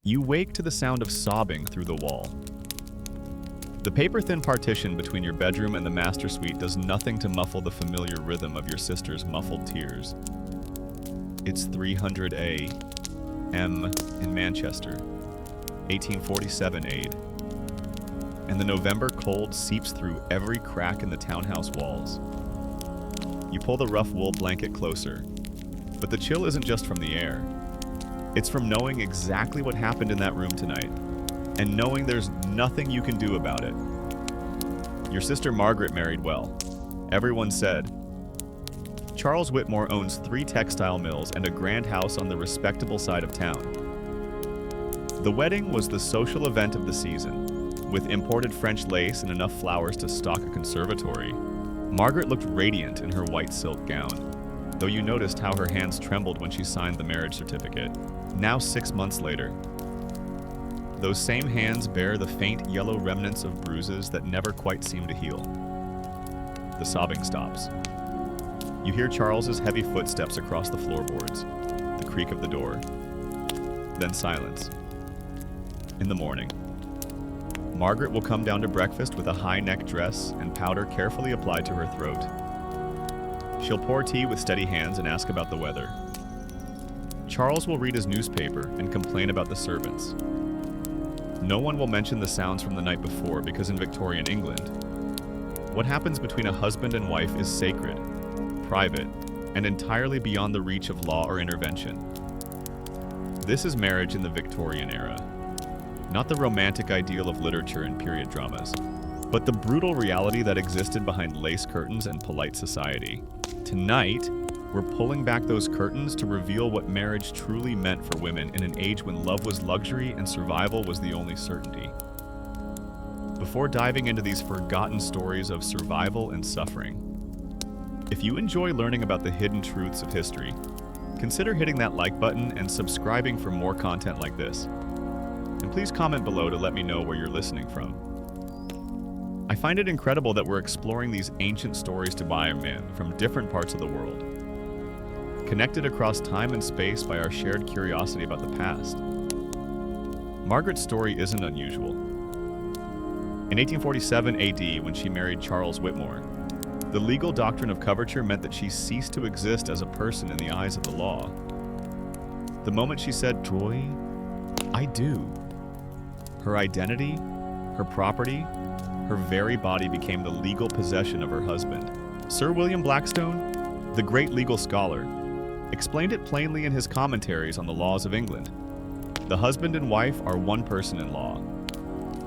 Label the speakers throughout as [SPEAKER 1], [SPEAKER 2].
[SPEAKER 1] You wake to the sound of sobbing through the wall. The paper-thin partition between your bedroom and the master suite does nothing to muffle the familiar rhythm of your sister's muffled tears. It's 300 A.M. in Manchester, 1847 aid, and the November cold seeps through every crack in the townhouse walls. You pull the rough wool blanket closer, but the chill isn't just from the air. It's from knowing exactly what happened in that room tonight, and knowing there's nothing you can do about it. Your sister Margaret married well. Everyone said. Charles Whitmore owns 3 textile mills and a grand house on the respectable side of town. The wedding was the social event of the season, with imported French lace and enough flowers to stock a conservatory. Margaret looked radiant in her white silk gown, though you noticed how her hands trembled when she signed the marriage certificate. Now 6 months later, those same hands bear the faint yellow remnants of bruises that never quite seem to heal. The sobbing stops. You hear Charles's heavy footsteps across the floorboards, the creak of the door, then silence. In the morning, Margaret will come down to breakfast with a high-neck dress and powder carefully applied to her throat. She'll pour tea with steady hands and ask about the weather. Charles will read his newspaper and complain about the servants. No one will mention the sounds from the night before because in Victorian England, what happens between a husband and wife is sacred, private, and entirely beyond the reach of law or intervention. This is marriage in the Victorian era. Not the romantic ideal of literature and period dramas, but the brutal reality that existed behind lace curtains and polite society. Tonight, we're pulling back those curtains to reveal what marriage truly meant for women in an age when love was luxury and survival was the only certainty. Before diving into these forgotten stories of survival and suffering, if you enjoy learning about the hidden truths of history, consider hitting that like button and subscribing for more content like this. And please comment below to let me know where you're listening from. I find it incredible that we're exploring these ancient stories to buy a man from different parts of the world, connected across time and space by our shared curiosity about the past. Margaret's story isn't unusual. In 1847 AD, when she married Charles Whitmore, the legal doctrine of coverture meant that she ceased to exist as a person in the eyes of the law. The moment she said, "Joy, I do," her identity, her property, her very body became the legal possession of her husband. Sir William Blackstone, the great legal scholar, explained it plainly in his commentaries on the laws of England. The husband and wife are one person in law.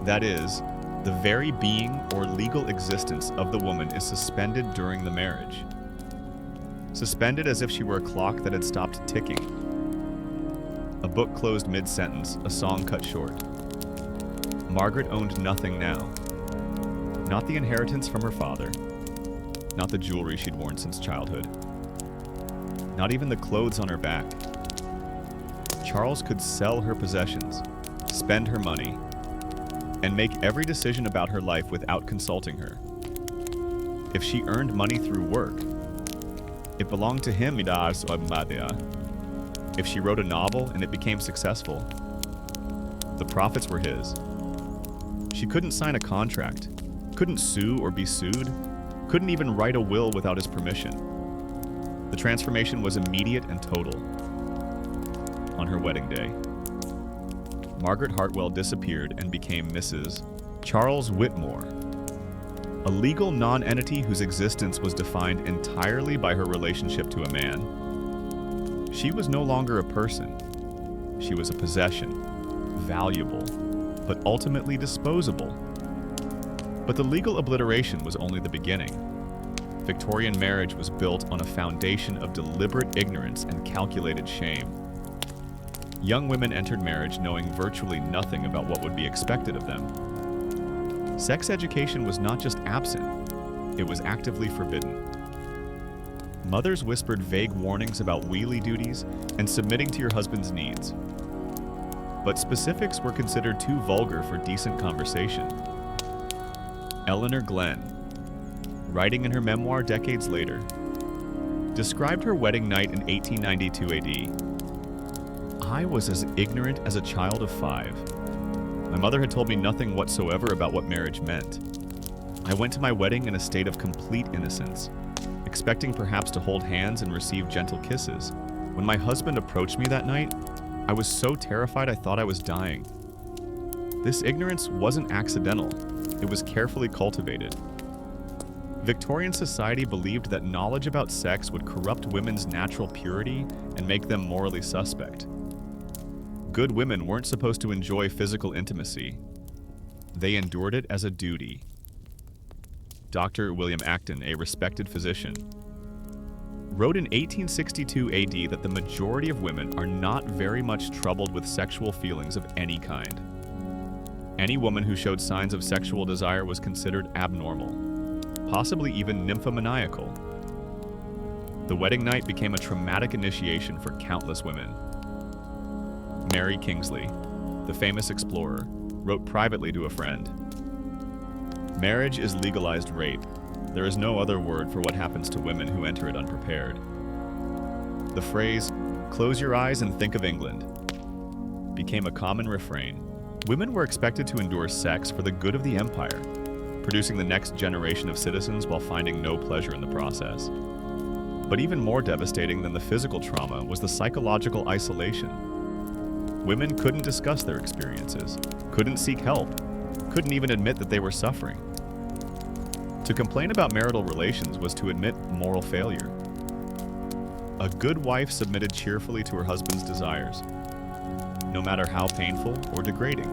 [SPEAKER 1] That is, the very being or legal existence of the woman is suspended during the marriage. Suspended as if she were a clock that had stopped ticking. A book closed mid-sentence, a song cut short. Margaret owned nothing now. Not the inheritance from her father. Not the jewelry she'd worn since childhood. Not even the clothes on her back. Charles could sell her possessions, spend her money, and make every decision about her life without consulting her. If she earned money through work, it belonged to him. If she wrote a novel and it became successful, the profits were his. She couldn't sign a contract, couldn't sue or be sued, couldn't even write a will without his permission. The transformation was immediate and total. On her wedding day, Margaret Hartwell disappeared and became Mrs. Charles Whitmore, a legal non-entity whose existence was defined entirely by her relationship to a man. She was no longer a person. She was a possession, valuable, but ultimately disposable. But the legal obliteration was only the beginning. Victorian marriage was built on a foundation of deliberate ignorance and calculated shame. Young women entered marriage knowing virtually nothing about what would be expected of them. Sex education was not just absent, it was actively forbidden. Mothers whispered vague warnings about wheelie duties and submitting to your husband's needs. But specifics were considered too vulgar for decent conversation. Eleanor Glenn, writing in her memoir decades later, described her wedding night in 1892 AD. I was as ignorant as a child of 5. My mother had told me nothing whatsoever about what marriage meant. I went to my wedding in a state of complete innocence, expecting perhaps to hold hands and receive gentle kisses. When my husband approached me that night, I was so terrified I thought I was dying. This ignorance wasn't accidental, it was carefully cultivated. Victorian society believed that knowledge about sex would corrupt women's natural purity and make them morally suspect. Good women weren't supposed to enjoy physical intimacy. They endured it as a duty. Dr. William Acton, a respected physician, wrote in 1862 AD that the majority of women are not very much troubled with sexual feelings of any kind. Any woman who showed signs of sexual desire was considered abnormal, possibly even nymphomaniacal. The wedding night became a traumatic initiation for countless women. Mary Kingsley, the famous explorer, wrote privately to a friend, "Marriage is legalized rape. There is no other word for what happens to women who enter it unprepared." The phrase, "Close your eyes and think of England," became a common refrain. Women were expected to endure sex for the good of the empire, producing the next generation of citizens while finding no pleasure in the process. But even more devastating than the physical trauma was the psychological isolation. Women couldn't discuss their experiences, couldn't seek help, couldn't even admit that they were suffering. To complain about marital relations was to admit moral failure. A good wife submitted cheerfully to her husband's desires, no matter how painful or degrading.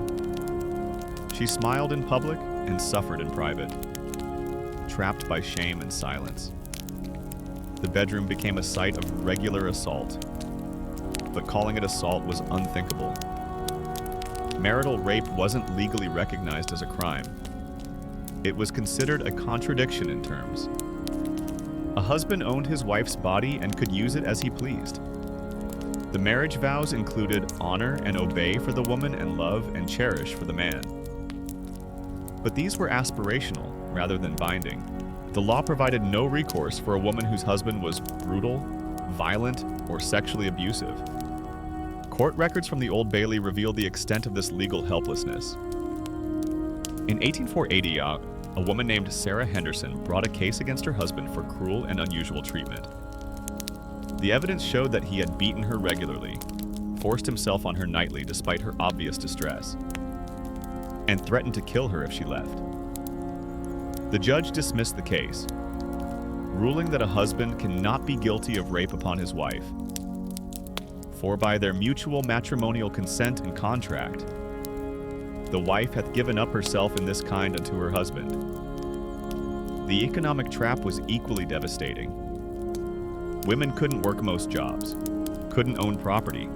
[SPEAKER 1] She smiled in public and suffered in private, trapped by shame and silence. The bedroom became a site of regular assault, but calling it assault was unthinkable. Marital rape wasn't legally recognized as a crime. It was considered a contradiction in terms. A husband owned his wife's body and could use it as he pleased. The marriage vows included honor and obey for the woman and love and cherish for the man. But these were aspirational rather than binding. The law provided no recourse for a woman whose husband was brutal, violent, or sexually abusive. Court records from the Old Bailey reveal the extent of this legal helplessness. In 1880, a woman named Sarah Henderson brought a case against her husband for cruel and unusual treatment. The evidence showed that he had beaten her regularly, forced himself on her nightly despite her obvious distress, and threatened to kill her if she left. The judge dismissed the case, ruling that a husband cannot be guilty of rape upon his wife, for by their mutual matrimonial consent and contract, the wife hath given up herself in this kind unto her husband. The economic trap was equally devastating. Women couldn't work most jobs, couldn't own property,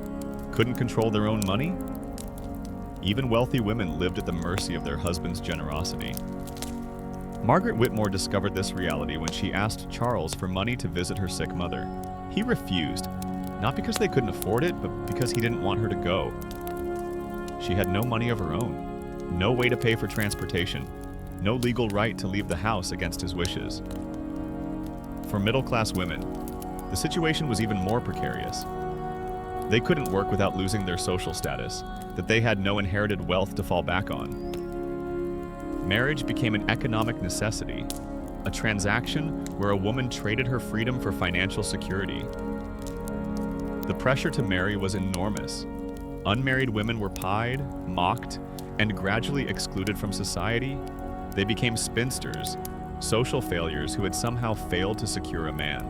[SPEAKER 1] couldn't control their own money. Even wealthy women lived at the mercy of their husband's generosity. Margaret Whitmore discovered this reality when she asked Charles for money to visit her sick mother. He refused, not because they couldn't afford it, but because he didn't want her to go. She had no money of her own, no way to pay for transportation, no legal right to leave the house against his wishes. For middle-class women, the situation was even more precarious. They couldn't work without losing their social status, that they had no inherited wealth to fall back on. Marriage became an economic necessity, a transaction where a woman traded her freedom for financial security. The pressure to marry was enormous. Unmarried women were pied, mocked, and gradually excluded from society. They became spinsters, social failures who had somehow failed to secure a man.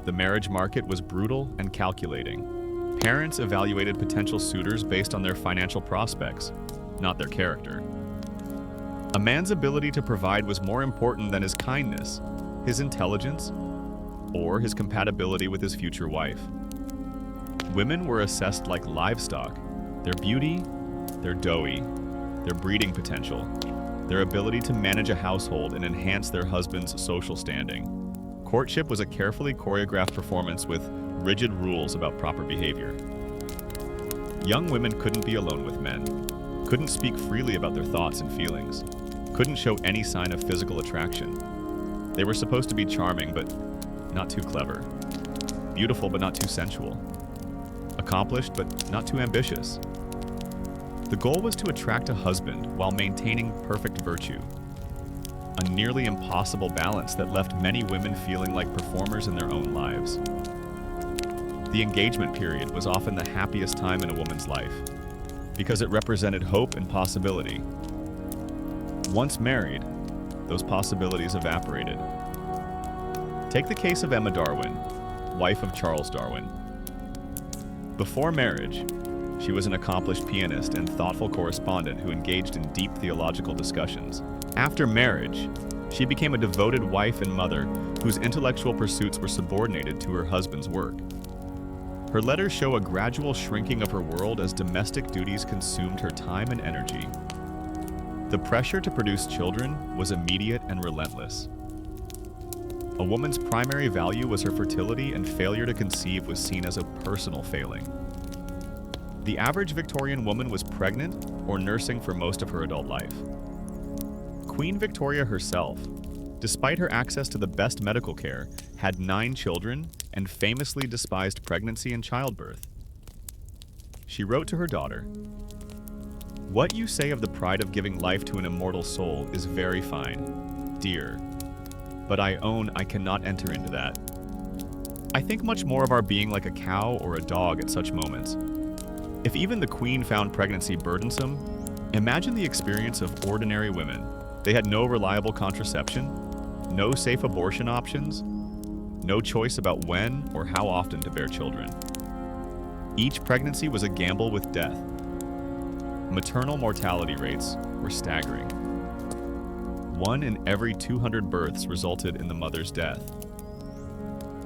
[SPEAKER 1] The marriage market was brutal and calculating. Parents evaluated potential suitors based on their financial prospects, not their character. A man's ability to provide was more important than his kindness, his intelligence, or his compatibility with his future wife. Women were assessed like livestock: their beauty, their doughy, their breeding potential, their ability to manage a household and enhance their husband's social standing. Courtship was a carefully choreographed performance with rigid rules about proper behavior. Young women couldn't be alone with men, couldn't speak freely about their thoughts and feelings, couldn't show any sign of physical attraction. They were supposed to be charming, but not too clever, beautiful, but not too sensual. A accomplished but not too ambitious. The goal was to attract a husband while maintaining perfect virtue, a nearly impossible balance that left many women feeling like performers in their own lives. The engagement period was often the happiest time in a woman's life, because it represented hope and possibility. Once married, those possibilities evaporated. Take the case of Emma Darwin, wife of Charles Darwin. Before marriage, she was an accomplished pianist and thoughtful correspondent who engaged in deep theological discussions. After marriage, she became a devoted wife and mother whose intellectual pursuits were subordinated to her husband's work. Her letters show a gradual shrinking of her world as domestic duties consumed her time and energy. The pressure to produce children was immediate and relentless. A woman's primary value was her fertility, and failure to conceive was seen as a personal failing. The average Victorian woman was pregnant or nursing for most of her adult life. Queen Victoria herself, despite her access to the best medical care, had 9 children and famously despised pregnancy and childbirth. She wrote to her daughter, "What you say of the pride of giving life to an immortal soul is very fine, dear, but I own I cannot enter into that. I think much more of our being like a cow or a dog at such moments. If even the Queen found pregnancy burdensome, imagine the experience of ordinary women. They had no reliable contraception, no safe abortion options, no choice about when or how often to bear children. Each pregnancy was a gamble with death. Maternal mortality rates were staggering. 1 in every 200 births resulted in the mother's death.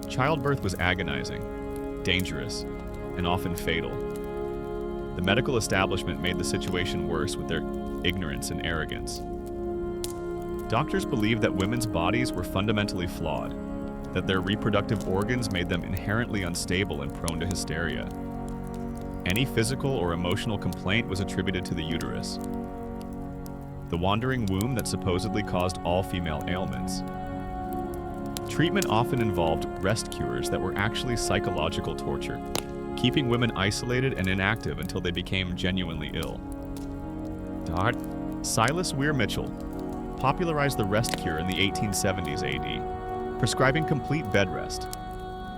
[SPEAKER 1] Childbirth was agonizing, dangerous, and often fatal. The medical establishment made the situation worse with their ignorance and arrogance. Doctors believed that women's bodies were fundamentally flawed, that their reproductive organs made them inherently unstable and prone to hysteria. Any physical or emotional complaint was attributed to the uterus, the wandering womb that supposedly caused all female ailments. Treatment often involved rest cures that were actually psychological torture, keeping women isolated and inactive until they became genuinely ill. Silas Weir Mitchell popularized the rest cure in the 1870s AD, prescribing complete bed rest,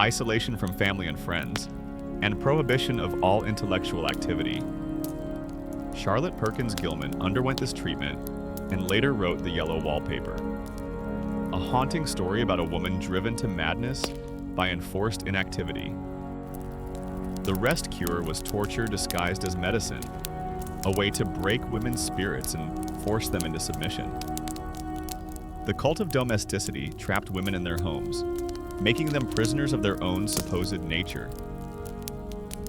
[SPEAKER 1] isolation from family and friends, and prohibition of all intellectual activity. Charlotte Perkins Gilman underwent this treatment and later wrote The Yellow Wallpaper, a haunting story about a woman driven to madness by enforced inactivity. The rest cure was torture disguised as medicine, a way to break women's spirits and force them into submission. The cult of domesticity trapped women in their homes, making them prisoners of their own supposed nature.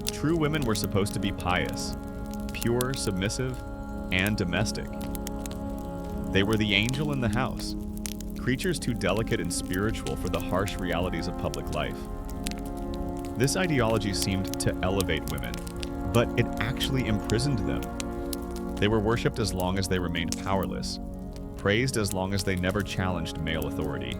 [SPEAKER 1] True women were supposed to be pious, pure, submissive, and domestic. They were the angel in the house, creatures too delicate and spiritual for the harsh realities of public life. This ideology seemed to elevate women, but it actually imprisoned them. They were worshipped as long as they remained powerless, praised as long as they never challenged male authority.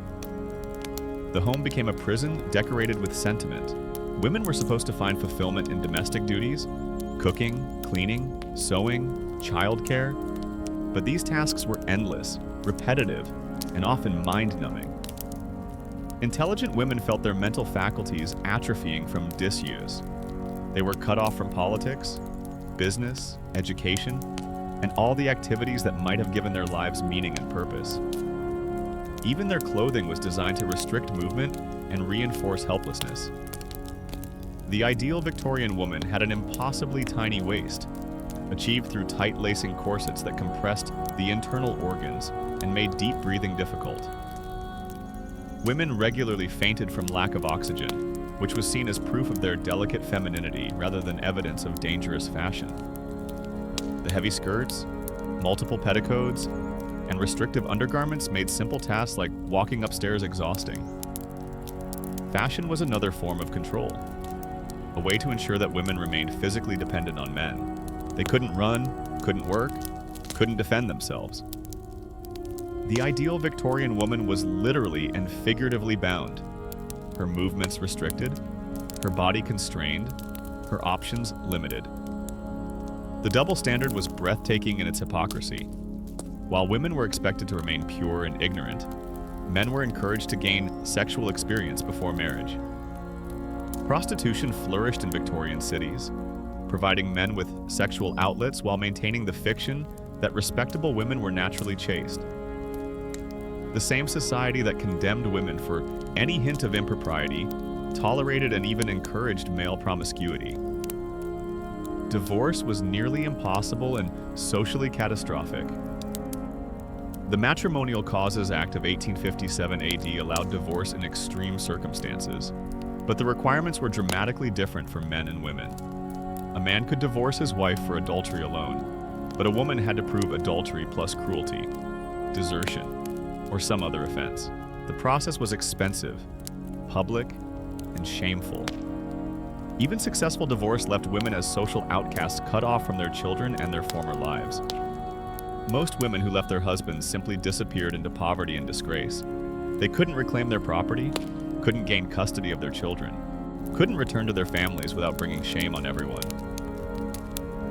[SPEAKER 1] The home became a prison decorated with sentiment. Women were supposed to find fulfillment in domestic duties, cooking, cleaning, sewing, childcare, but these tasks were endless, repetitive, and often mind-numbing. Intelligent women felt their mental faculties atrophying from disuse. They were cut off from politics, business, education, and all the activities that might have given their lives meaning and purpose. Even their clothing was designed to restrict movement and reinforce helplessness. The ideal Victorian woman had an impossibly tiny waist, achieved through tight lacing corsets that compressed the internal organs and made deep breathing difficult. Women regularly fainted from lack of oxygen, which was seen as proof of their delicate femininity rather than evidence of dangerous fashion. The heavy skirts, multiple petticoats, and restrictive undergarments made simple tasks like walking upstairs exhausting. Fashion was another form of control, a way to ensure that women remained physically dependent on men. They couldn't run, couldn't work, couldn't defend themselves. The ideal Victorian woman was literally and figuratively bound, her movements restricted, her body constrained, her options limited. The double standard was breathtaking in its hypocrisy. While women were expected to remain pure and ignorant, men were encouraged to gain sexual experience before marriage. Prostitution flourished in Victorian cities, providing men with sexual outlets while maintaining the fiction that respectable women were naturally chaste. The same society that condemned women for any hint of impropriety tolerated and even encouraged male promiscuity. Divorce was nearly impossible and socially catastrophic. The Matrimonial Causes Act of 1857 AD allowed divorce in extreme circumstances, but the requirements were dramatically different for men and women. A man could divorce his wife for adultery alone, but a woman had to prove adultery plus cruelty, desertion, or some other offense. The process was expensive, public, and shameful. Even successful divorce left women as social outcasts cut off from their children and their former lives. Most women who left their husbands simply disappeared into poverty and disgrace. They couldn't reclaim their property, couldn't gain custody of their children, couldn't return to their families without bringing shame on everyone.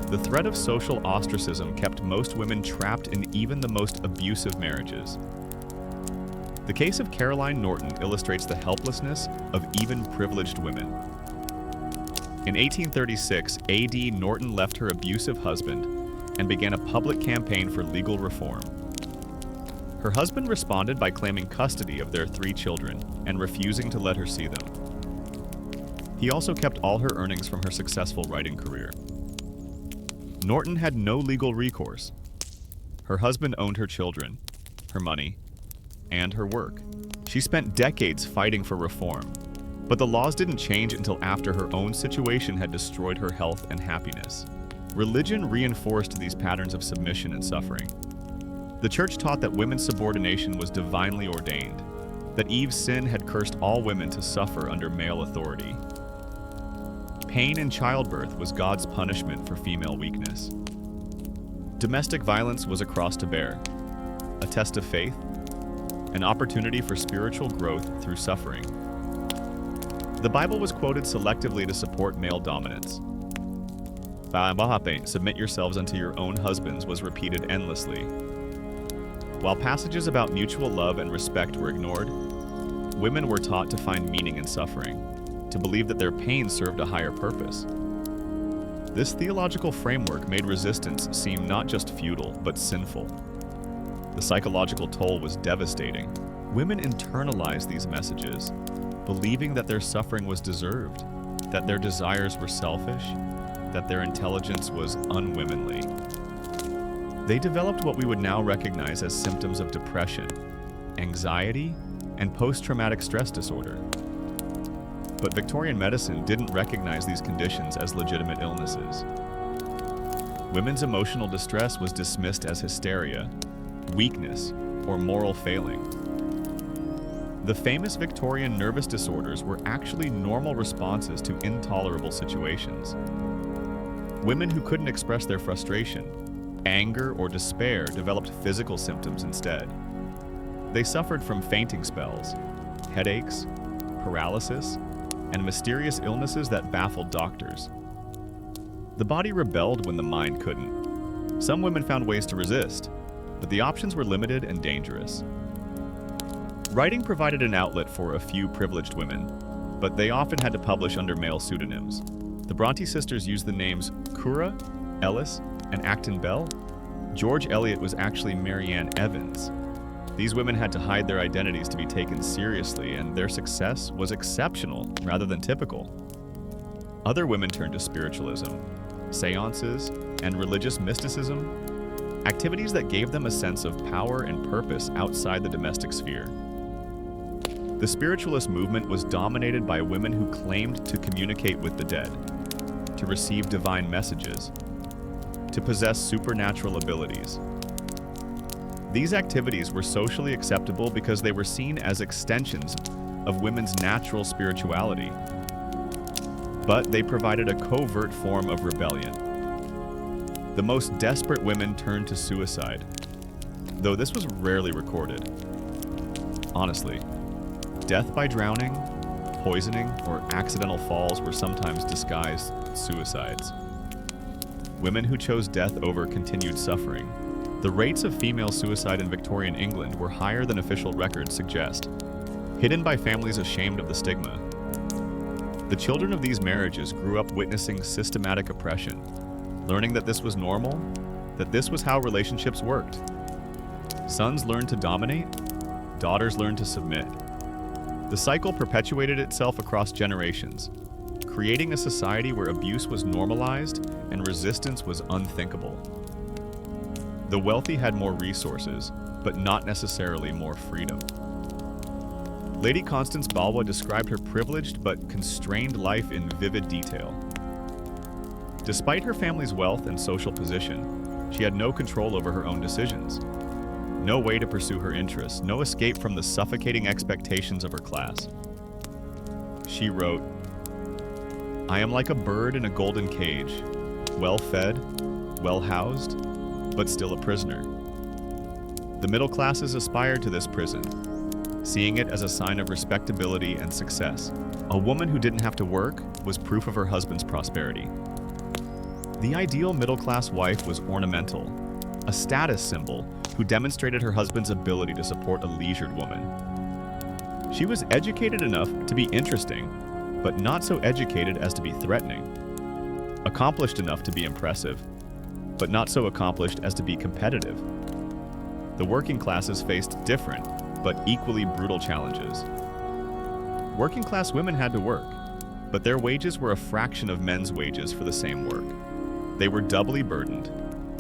[SPEAKER 1] The threat of social ostracism kept most women trapped in even the most abusive marriages. The case of Caroline Norton illustrates the helplessness of even privileged women. In 1836 AD, Norton left her abusive husband and began a public campaign for legal reform. Her husband responded by claiming custody of their 3 children and refusing to let her see them. He also kept all her earnings from her successful writing career. Norton had no legal recourse. Her husband owned her children, her money, and her work. She spent decades fighting for reform, but the laws didn't change until after her own situation had destroyed her health and happiness. Religion reinforced these patterns of submission and suffering. The church taught that women's subordination was divinely ordained, that Eve's sin had cursed all women to suffer under male authority. Pain in childbirth was God's punishment for female weakness. Domestic violence was a cross to bear, a test of faith, an opportunity for spiritual growth through suffering. The Bible was quoted selectively to support male dominance. Submit yourselves unto your own husbands was repeated endlessly. While passages about mutual love and respect were ignored, women were taught to find meaning in suffering, to believe that their pain served a higher purpose. This theological framework made resistance seem not just futile, but sinful. The psychological toll was devastating. Women internalized these messages, believing that their suffering was deserved, that their desires were selfish, that their intelligence was unwomanly. They developed what we would now recognize as symptoms of depression, anxiety, and post-traumatic stress disorder. But Victorian medicine didn't recognize these conditions as legitimate illnesses. Women's emotional distress was dismissed as hysteria, weakness, or moral failing. The famous Victorian nervous disorders were actually normal responses to intolerable situations. Women who couldn't express their frustration, anger, or despair developed physical symptoms instead. They suffered from fainting spells, headaches, paralysis, and mysterious illnesses that baffled doctors. The body rebelled when the mind couldn't. Some women found ways to resist, but the options were limited and dangerous. Writing provided an outlet for a few privileged women, but they often had to publish under male pseudonyms. The Bronte sisters used the names Cura, Ellis, and Acton Bell. George Eliot was actually Marianne Evans. These women had to hide their identities to be taken seriously, and their success was exceptional rather than typical. Other women turned to spiritualism, seances, and religious mysticism, activities that gave them a sense of power and purpose outside the domestic sphere. The spiritualist movement was dominated by women who claimed to communicate with the dead, to receive divine messages, to possess supernatural abilities. These activities were socially acceptable because they were seen as extensions of women's natural spirituality. But they provided a covert form of rebellion. The most desperate women turned to suicide, though this was rarely recorded. Honestly, death by drowning, poisoning, or accidental falls were sometimes disguised suicides. Women who chose death over continued suffering. The rates of female suicide in Victorian England were higher than official records suggest, hidden by families ashamed of the stigma. The children of these marriages grew up witnessing systematic oppression, learning that this was normal, that this was how relationships worked. Sons learned to dominate, daughters learned to submit. The cycle perpetuated itself across generations, creating a society where abuse was normalized and resistance was unthinkable. The wealthy had more resources, but not necessarily more freedom. Lady Constance Balwa described her privileged but constrained life in vivid detail. Despite her family's wealth and social position, she had no control over her own decisions. No way to pursue her interests, no escape from the suffocating expectations of her class. She wrote, "I am like a bird in a golden cage, well fed, well housed, but still a prisoner." The middle classes aspired to this prison, seeing it as a sign of respectability and success. A woman who didn't have to work was proof of her husband's prosperity. The ideal middle-class wife was ornamental, a status symbol who demonstrated her husband's ability to support a leisured woman. She was educated enough to be interesting, but not so educated as to be threatening. Accomplished enough to be impressive, but not so accomplished as to be competitive. The working classes faced different, but equally brutal challenges. Working class women had to work, but their wages were a fraction of men's wages for the same work. They were doubly burdened,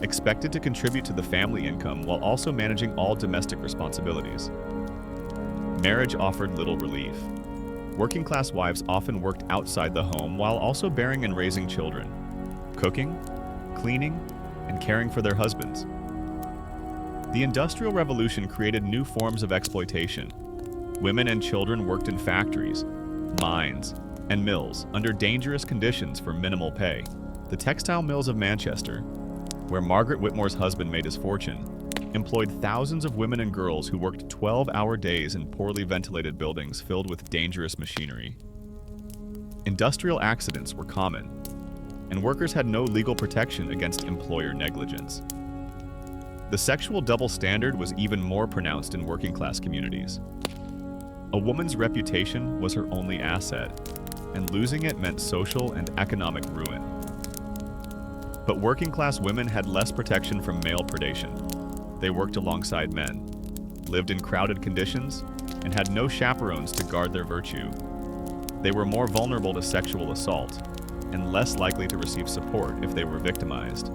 [SPEAKER 1] expected to contribute to the family income while also managing all domestic responsibilities. Marriage offered little relief. Working class wives often worked outside the home while also bearing and raising children, cooking, cleaning, and caring for their husbands. The Industrial Revolution created new forms of exploitation. Women and children worked in factories, mines, and mills under dangerous conditions for minimal pay. The textile mills of Manchester, where Margaret Whitmore's husband made his fortune, employed thousands of women and girls who worked 12-hour days in poorly ventilated buildings filled with dangerous machinery. Industrial accidents were common, and workers had no legal protection against employer negligence. The sexual double standard was even more pronounced in working-class communities. A woman's reputation was her only asset, and losing it meant social and economic ruin. But working-class women had less protection from male predation. They worked alongside men, lived in crowded conditions, and had no chaperones to guard their virtue. They were more vulnerable to sexual assault, and less likely to receive support if they were victimized.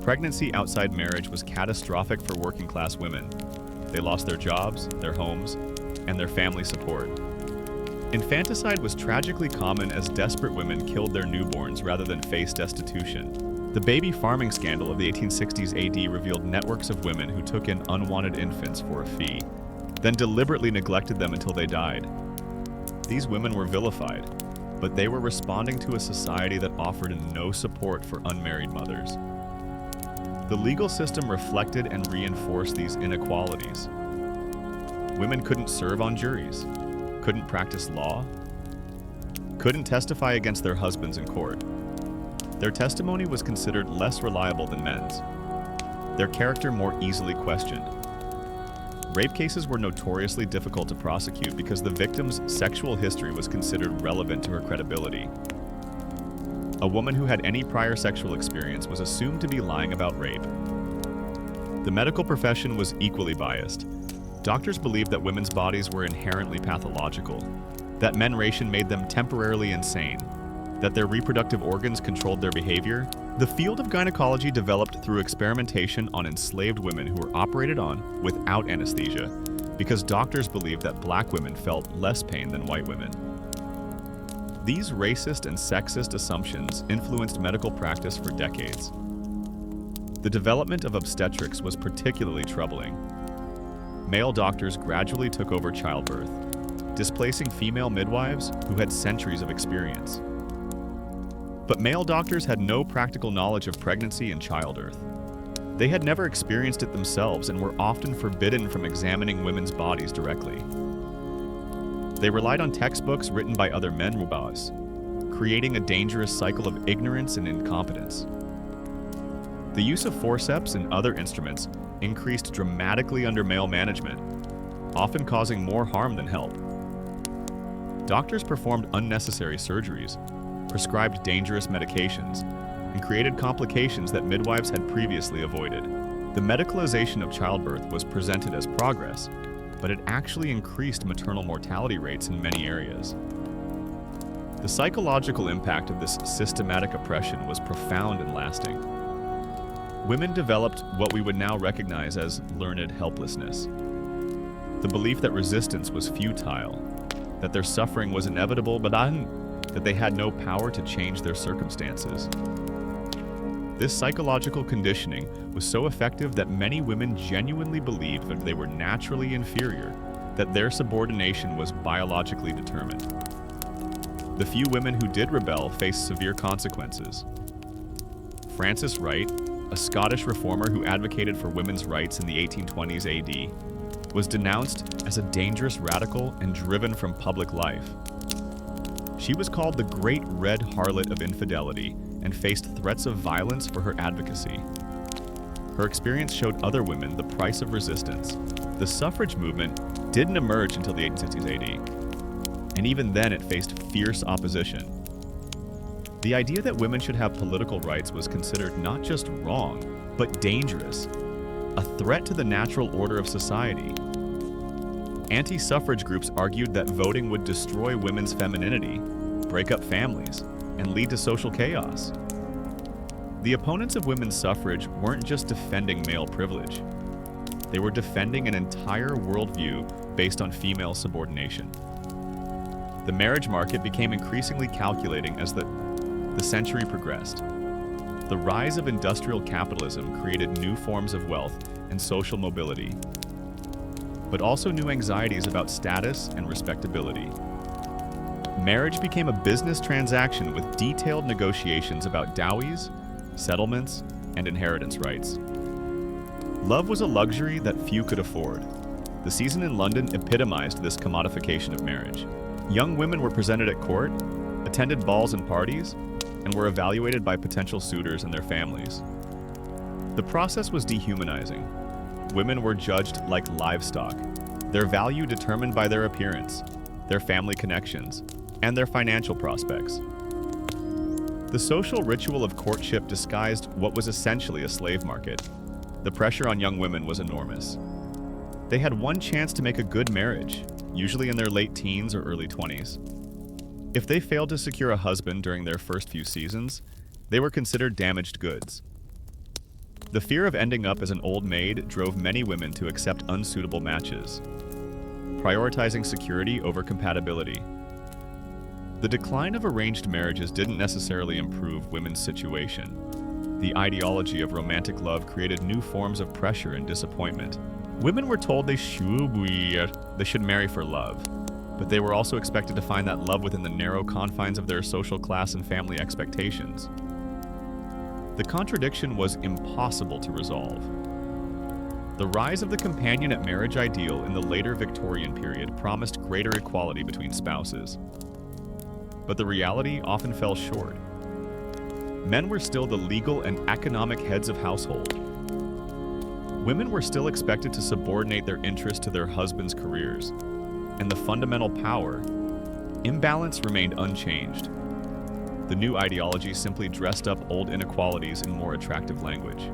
[SPEAKER 1] Pregnancy outside marriage was catastrophic for working-class women. They lost their jobs, their homes, and their family support. Infanticide was tragically common as desperate women killed their newborns rather than face destitution. The baby farming scandal of the 1860s AD revealed networks of women who took in unwanted infants for a fee, then deliberately neglected them until they died. These women were vilified, but they were responding to a society that offered no support for unmarried mothers. The legal system reflected and reinforced these inequalities. Women couldn't serve on juries, couldn't practice law, couldn't testify against their husbands in court. Their testimony was considered less reliable than men's, their character more easily questioned. Rape cases were notoriously difficult to prosecute because the victim's sexual history was considered relevant to her credibility. A woman who had any prior sexual experience was assumed to be lying about rape. The medical profession was equally biased. Doctors believed that women's bodies were inherently pathological, that menstruation made them temporarily insane, that their reproductive organs controlled their behavior. The field of gynecology developed through experimentation on enslaved women who were operated on without anesthesia, because doctors believed that black women felt less pain than white women. These racist and sexist assumptions influenced medical practice for decades. The development of obstetrics was particularly troubling. Male doctors gradually took over childbirth, displacing female midwives who had centuries of experience. But male doctors had no practical knowledge of pregnancy and childbirth. They had never experienced it themselves and were often forbidden from examining women's bodies directly. They relied on textbooks written by other men, creating a dangerous cycle of ignorance and incompetence. The use of forceps and other instruments increased dramatically under male management, often causing more harm than help. Doctors performed unnecessary surgeries, prescribed dangerous medications, and created complications that midwives had previously avoided. The medicalization of childbirth was presented as progress, but it actually increased maternal mortality rates in many areas. The psychological impact of this systematic oppression was profound and lasting. Women developed what we would now recognize as learned helplessness. The belief that resistance was futile, that their suffering was inevitable, but that they had no power to change their circumstances. This psychological conditioning was so effective that many women genuinely believed that they were naturally inferior, that their subordination was biologically determined. The few women who did rebel faced severe consequences. Frances Wright, a Scottish reformer who advocated for women's rights in the 1820s AD, was denounced as a dangerous radical and driven from public life. She was called the Great Red Harlot of Infidelity and faced threats of violence for her advocacy. Her experience showed other women the price of resistance. The suffrage movement didn't emerge until the 1860s AD, and even then it faced fierce opposition. The idea that women should have political rights was considered not just wrong, but dangerous, a threat to the natural order of society. Anti-suffrage groups argued that voting would destroy women's femininity, break up families, and lead to social chaos. The opponents of women's suffrage weren't just defending male privilege. They were defending an entire worldview based on female subordination. The marriage market became increasingly calculating as the century progressed. The rise of industrial capitalism created new forms of wealth and social mobility, but also new anxieties about status and respectability. Marriage became a business transaction with detailed negotiations about dowees, settlements, and inheritance rights. Love was a luxury that few could afford. The season in London epitomized this commodification of marriage. Young women were presented at court, attended balls and parties, and were evaluated by potential suitors and their families. The process was dehumanizing. Women were judged like livestock, their value determined by their appearance, their family connections, and their financial prospects. The social ritual of courtship disguised what was essentially a slave market. The pressure on young women was enormous. They had one chance to make a good marriage, usually in their late teens or early 20s. If they failed to secure a husband during their first few seasons, they were considered damaged goods. The fear of ending up as an old maid drove many women to accept unsuitable matches, prioritizing security over compatibility. The decline of arranged marriages didn't necessarily improve women's situation. The ideology of romantic love created new forms of pressure and disappointment. Women were told they should marry for love, but they were also expected to find that love within the narrow confines of their social class and family expectations. The contradiction was impossible to resolve. The rise of the companion at marriage ideal in the later Victorian period promised greater equality between spouses. But the reality often fell short. Men were still the legal and economic heads of household. Women were still expected to subordinate their interests to their husbands' careers, and the fundamental power imbalance remained unchanged. The new ideology simply dressed up old inequalities in more attractive language.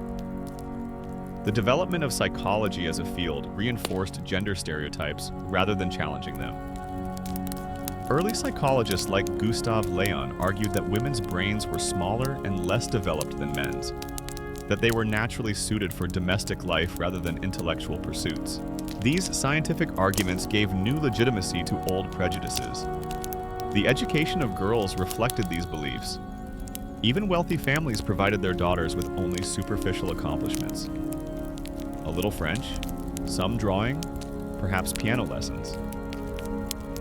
[SPEAKER 1] The development of psychology as a field reinforced gender stereotypes rather than challenging them. Early psychologists like Gustav Leon argued that women's brains were smaller and less developed than men's, that they were naturally suited for domestic life rather than intellectual pursuits. These scientific arguments gave new legitimacy to old prejudices. The education of girls reflected these beliefs. Even wealthy families provided their daughters with only superficial accomplishments. A little French, some drawing, perhaps piano lessons.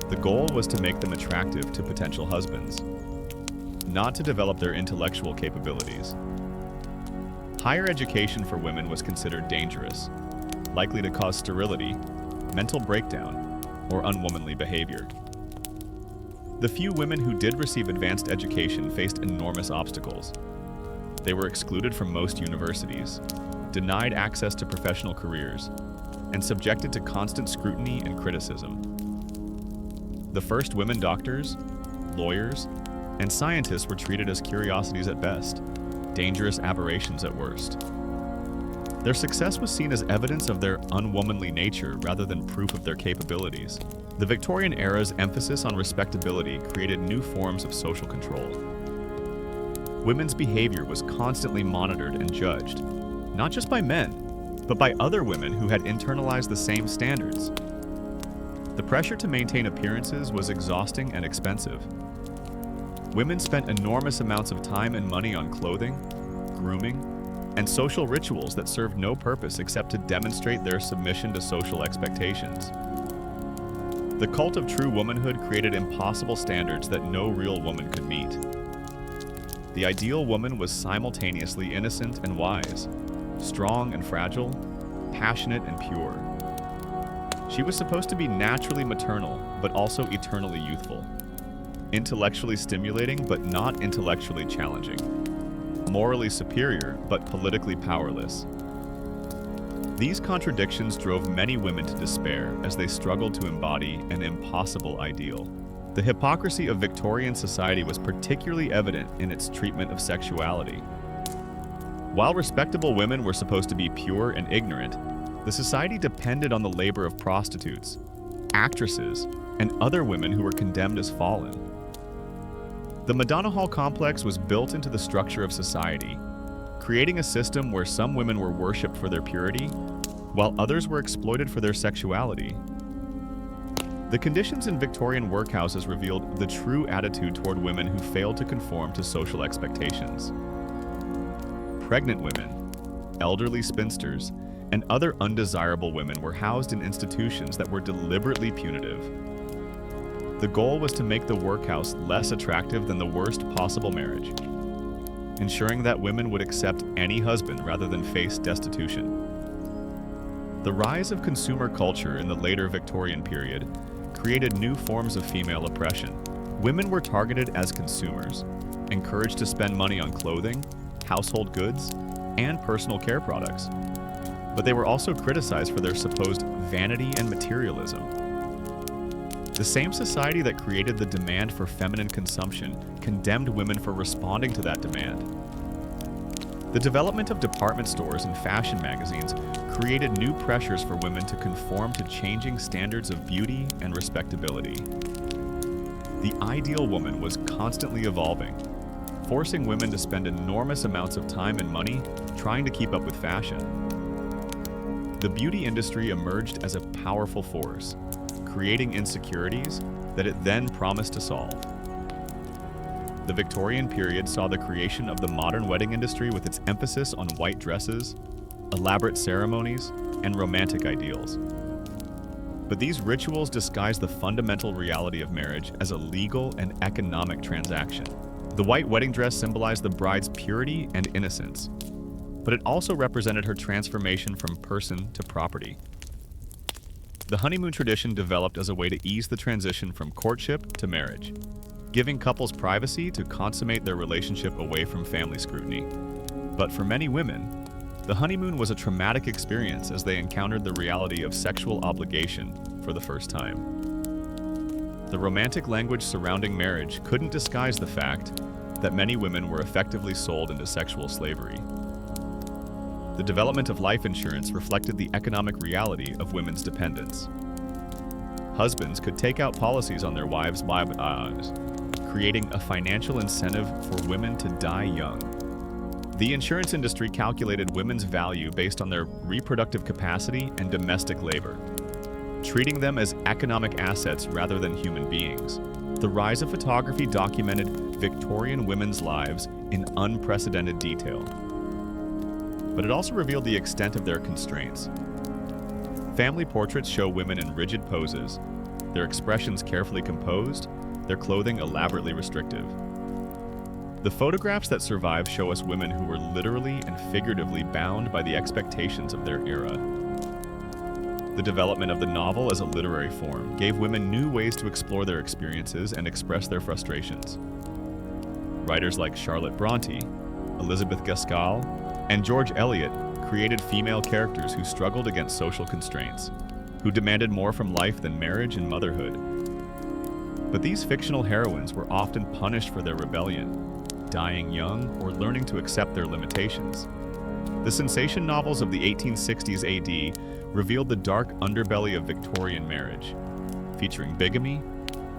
[SPEAKER 1] The goal was to make them attractive to potential husbands, not to develop their intellectual capabilities. Higher education for women was considered dangerous, likely to cause sterility, mental breakdown, or unwomanly behavior. The few women who did receive advanced education faced enormous obstacles. They were excluded from most universities, denied access to professional careers, and subjected to constant scrutiny and criticism. The first women doctors, lawyers, and scientists were treated as curiosities at best, dangerous aberrations at worst. Their success was seen as evidence of their unwomanly nature rather than proof of their capabilities. The Victorian era's emphasis on respectability created new forms of social control. Women's behavior was constantly monitored and judged, not just by men, but by other women who had internalized the same standards. The pressure to maintain appearances was exhausting and expensive. Women spent enormous amounts of time and money on clothing, grooming, and social rituals that served no purpose except to demonstrate their submission to social expectations. The cult of true womanhood created impossible standards that no real woman could meet. The ideal woman was simultaneously innocent and wise, strong and fragile, passionate and pure. She was supposed to be naturally maternal, but also eternally youthful, intellectually stimulating, but not intellectually challenging, morally superior, but politically powerless. These contradictions drove many women to despair as they struggled to embody an impossible ideal. The hypocrisy of Victorian society was particularly evident in its treatment of sexuality. While respectable women were supposed to be pure and ignorant, the society depended on the labor of prostitutes, actresses, and other women who were condemned as fallen. The Madonna Hall complex was built into the structure of society, creating a system where some women were worshipped for their purity, while others were exploited for their sexuality. The conditions in Victorian workhouses revealed the true attitude toward women who failed to conform to social expectations. Pregnant women, elderly spinsters, and other undesirable women were housed in institutions that were deliberately punitive. The goal was to make the workhouse less attractive than the worst possible marriage, ensuring that women would accept any husband rather than face destitution. The rise of consumer culture in the later Victorian period created new forms of female oppression. Women were targeted as consumers, encouraged to spend money on clothing, household goods, and personal care products. But they were also criticized for their supposed vanity and materialism. The same society that created the demand for feminine consumption condemned women for responding to that demand. The development of department stores and fashion magazines created new pressures for women to conform to changing standards of beauty and respectability. The ideal woman was constantly evolving, forcing women to spend enormous amounts of time and money trying to keep up with fashion. The beauty industry emerged as a powerful force, creating insecurities that it then promised to solve. The Victorian period saw the creation of the modern wedding industry with its emphasis on white dresses, elaborate ceremonies, and romantic ideals. But these rituals disguised the fundamental reality of marriage as a legal and economic transaction. The white wedding dress symbolized the bride's purity and innocence, but it also represented her transformation from person to property. The honeymoon tradition developed as a way to ease the transition from courtship to marriage, giving couples privacy to consummate their relationship away from family scrutiny. But for many women, the honeymoon was a traumatic experience as they encountered the reality of sexual obligation for the first time. The romantic language surrounding marriage couldn't disguise the fact that many women were effectively sold into sexual slavery. The development of life insurance reflected the economic reality of women's dependence. Husbands could take out policies on their wives' lives, creating a financial incentive for women to die young. The insurance industry calculated women's value based on their reproductive capacity and domestic labor, treating them as economic assets rather than human beings. The rise of photography documented Victorian women's lives in unprecedented detail. But it also revealed the extent of their constraints. Family portraits show women in rigid poses, their expressions carefully composed, their clothing elaborately restrictive. The photographs that survive show us women who were literally and figuratively bound by the expectations of their era. The The development of the novel as a literary form gave women new ways to explore their experiences and express their frustrations. Writers like Charlotte Bronte, Elizabeth Gaskell, and George Eliot created female characters who struggled against social constraints, who demanded more from life than marriage and motherhood. But these fictional heroines were often punished for their rebellion, dying young or learning to accept their limitations. The sensation novels of the 1860s AD revealed the dark underbelly of Victorian marriage, featuring bigamy,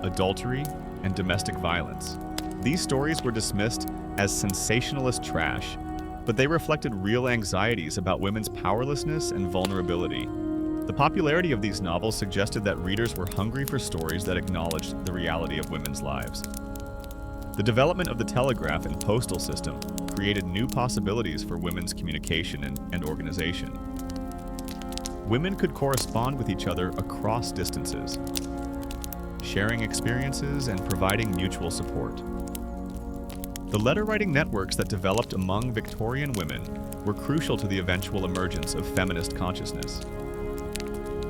[SPEAKER 1] adultery, and domestic violence. These stories were dismissed as sensationalist trash, but they reflected real anxieties about women's powerlessness and vulnerability. The popularity of these novels suggested that readers were hungry for stories that acknowledged the reality of women's lives. The development of the telegraph and postal system created new possibilities for women's communication and organization. Women could correspond with each other across distances, sharing experiences and providing mutual support. The letter-writing networks that developed among Victorian women were crucial to the eventual emergence of feminist consciousness.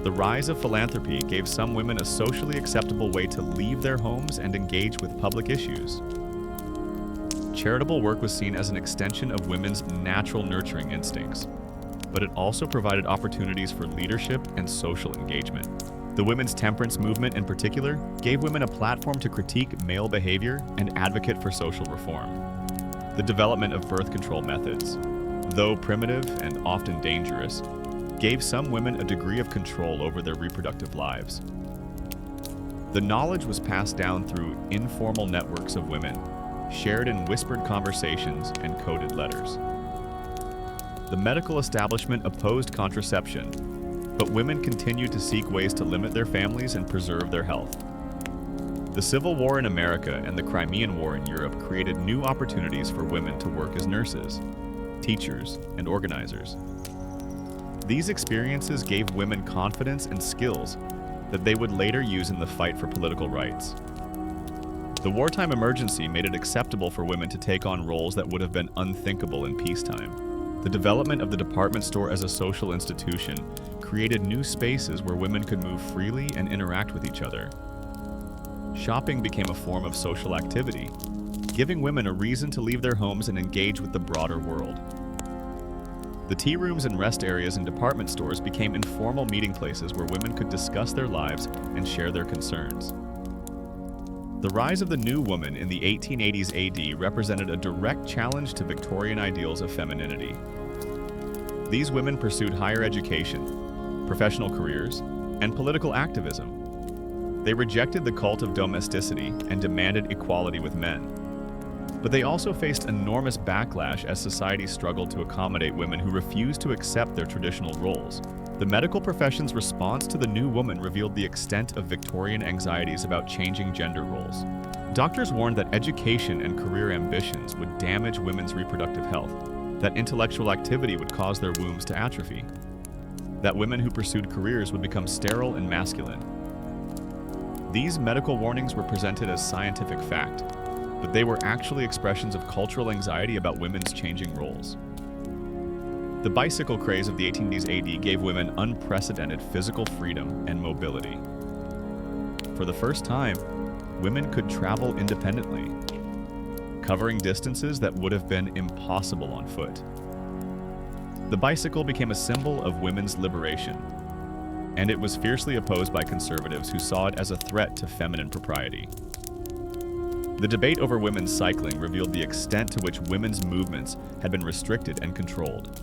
[SPEAKER 1] The rise of philanthropy gave some women a socially acceptable way to leave their homes and engage with public issues. Charitable work was seen as an extension of women's natural nurturing instincts, but it also provided opportunities for leadership and social engagement. The women's temperance movement in particular gave women a platform to critique male behavior and advocate for social reform. The development of birth control methods, though primitive and often dangerous, gave some women a degree of control over their reproductive lives. The knowledge was passed down through informal networks of women, shared in whispered conversations and coded letters. The medical establishment opposed contraception, but women continued to seek ways to limit their families and preserve their health. The Civil War in America and the Crimean War in Europe created new opportunities for women to work as nurses, teachers, and organizers. These experiences gave women confidence and skills that they would later use in the fight for political rights. The wartime emergency made it acceptable for women to take on roles that would have been unthinkable in peacetime. The development of the department store as a social institution created new spaces where women could move freely and interact with each other. Shopping became a form of social activity, giving women a reason to leave their homes and engage with the broader world. The tea rooms and rest areas in department stores became informal meeting places where women could discuss their lives and share their concerns. The rise of the new woman in the 1880s AD represented a direct challenge to Victorian ideals of femininity. These women pursued higher education, professional careers, and political activism. They rejected the cult of domesticity and demanded equality with men. But they also faced enormous backlash as society struggled to accommodate women who refused to accept their traditional roles. The medical profession's response to the new woman revealed the extent of Victorian anxieties about changing gender roles. Doctors warned that education and career ambitions would damage women's reproductive health, that intellectual activity would cause their wombs to atrophy, that women who pursued careers would become sterile and masculine. These medical warnings were presented as scientific fact, but they were actually expressions of cultural anxiety about women's changing roles. The bicycle craze of the 1880s AD gave women unprecedented physical freedom and mobility. For the first time, women could travel independently, covering distances that would have been impossible on foot. The bicycle became a symbol of women's liberation, and it was fiercely opposed by conservatives who saw it as a threat to feminine propriety. The debate over women's cycling revealed the extent to which women's movements had been restricted and controlled.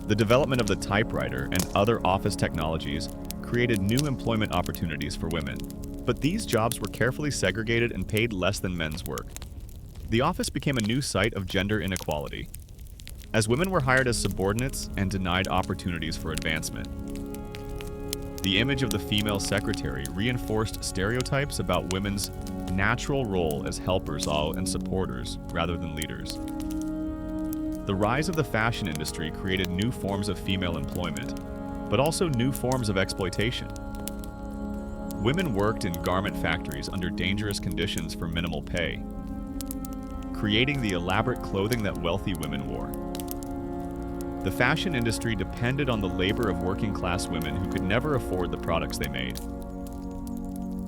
[SPEAKER 1] The development of the typewriter and other office technologies created new employment opportunities for women, but these jobs were carefully segregated and paid less than men's work. The office became a new site of gender inequality, as women were hired as subordinates and denied opportunities for advancement. The image of the female secretary reinforced stereotypes about women's natural role as helpers and supporters rather than leaders. The rise of the fashion industry created new forms of female employment, but also new forms of exploitation. Women worked in garment factories under dangerous conditions for minimal pay, creating the elaborate clothing that wealthy women wore. The fashion industry depended on the labor of working-class women who could never afford the products they made.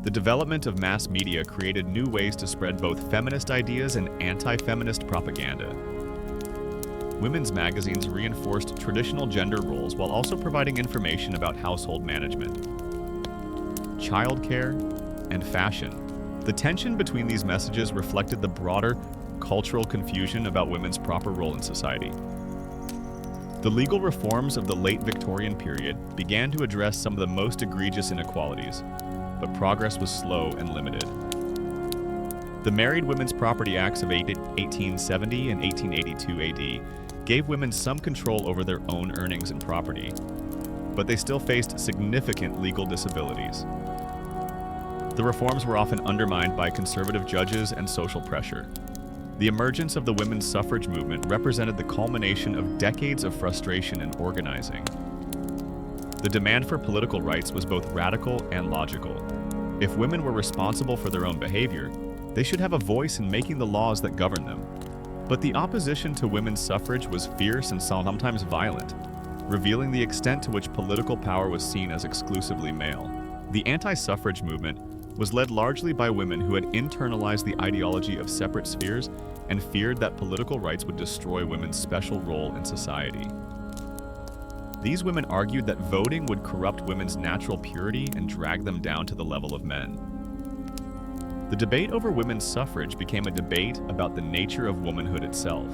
[SPEAKER 1] The development of mass media created new ways to spread both feminist ideas and anti-feminist propaganda. Women's magazines reinforced traditional gender roles while also providing information about household management, childcare, and fashion. The tension between these messages reflected the broader cultural confusion about women's proper role in society. The legal reforms of the late Victorian period began to address some of the most egregious inequalities, but progress was slow and limited. The Married Women's Property Acts of 1870 and 1882 AD gave women some control over their own earnings and property, but they still faced significant legal disabilities. The reforms were often undermined by conservative judges and social pressure. The emergence of the women's suffrage movement represented the culmination of decades of frustration and organizing. The demand for political rights was both radical and logical. If women were responsible for their own behavior, they should have a voice in making the laws that govern them. But the opposition to women's suffrage was fierce and sometimes violent, revealing the extent to which political power was seen as exclusively male. The anti-suffrage movement was led largely by women who had internalized the ideology of separate spheres and feared that political rights would destroy women's special role in society. These women argued that voting would corrupt women's natural purity and drag them down to the level of men. The debate over women's suffrage became a debate about the nature of womanhood itself.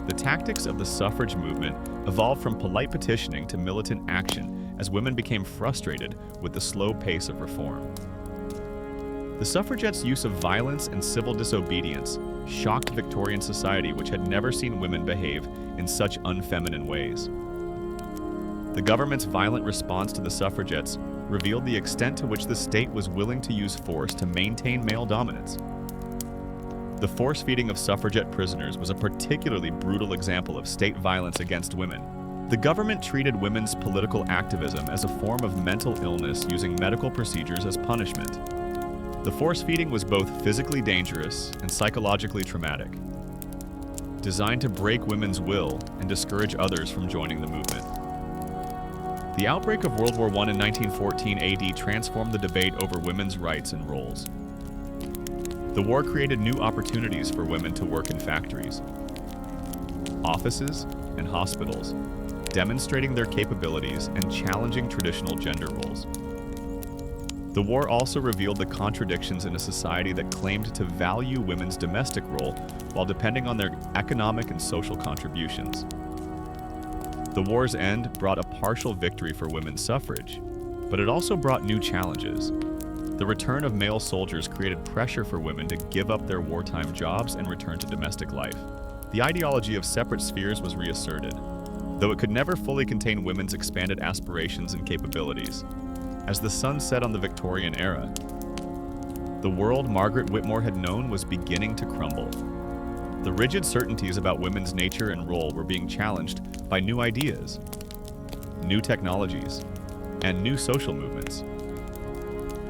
[SPEAKER 1] The tactics of the suffrage movement evolved from polite petitioning to militant action as women became frustrated with the slow pace of reform. The suffragettes' use of violence and civil disobedience shocked Victorian society, which had never seen women behave in such unfeminine ways. The government's violent response to the suffragettes revealed the extent to which the state was willing to use force to maintain male dominance. The force-feeding of suffragette prisoners was a particularly brutal example of state violence against women. The government treated women's political activism as a form of mental illness, using medical procedures as punishment. The force-feeding was both physically dangerous and psychologically traumatic, designed to break women's will and discourage others from joining the movement. The outbreak of World War I in 1914 AD transformed the debate over women's rights and roles. The war created new opportunities for women to work in factories, offices, and hospitals, demonstrating their capabilities and challenging traditional gender roles. The war also revealed the contradictions in a society that claimed to value women's domestic role while depending on their economic and social contributions. The war's end brought a partial victory for women's suffrage, but it also brought new challenges. The return of male soldiers created pressure for women to give up their wartime jobs and return to domestic life. The ideology of separate spheres was reasserted, though it could never fully contain women's expanded aspirations and capabilities. As the sun set on the Victorian era, the world Margaret Whitmore had known was beginning to crumble. The rigid certainties about women's nature and role were being challenged by new ideas, new technologies, and new social movements.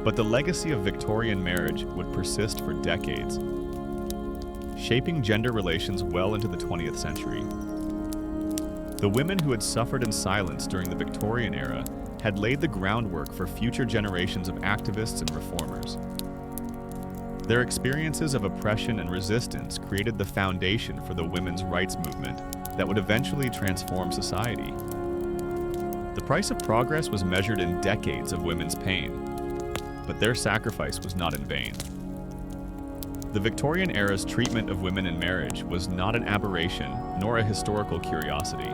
[SPEAKER 1] But the legacy of Victorian marriage would persist for decades, shaping gender relations well into the 20th century. The women who had suffered in silence during the Victorian era had laid the groundwork for future generations of activists and reformers. Their experiences of oppression and resistance created the foundation for the women's rights movement that would eventually transform society. The price of progress was measured in decades of women's pain, but their sacrifice was not in vain. The Victorian era's treatment of women in marriage was not an aberration nor a historical curiosity.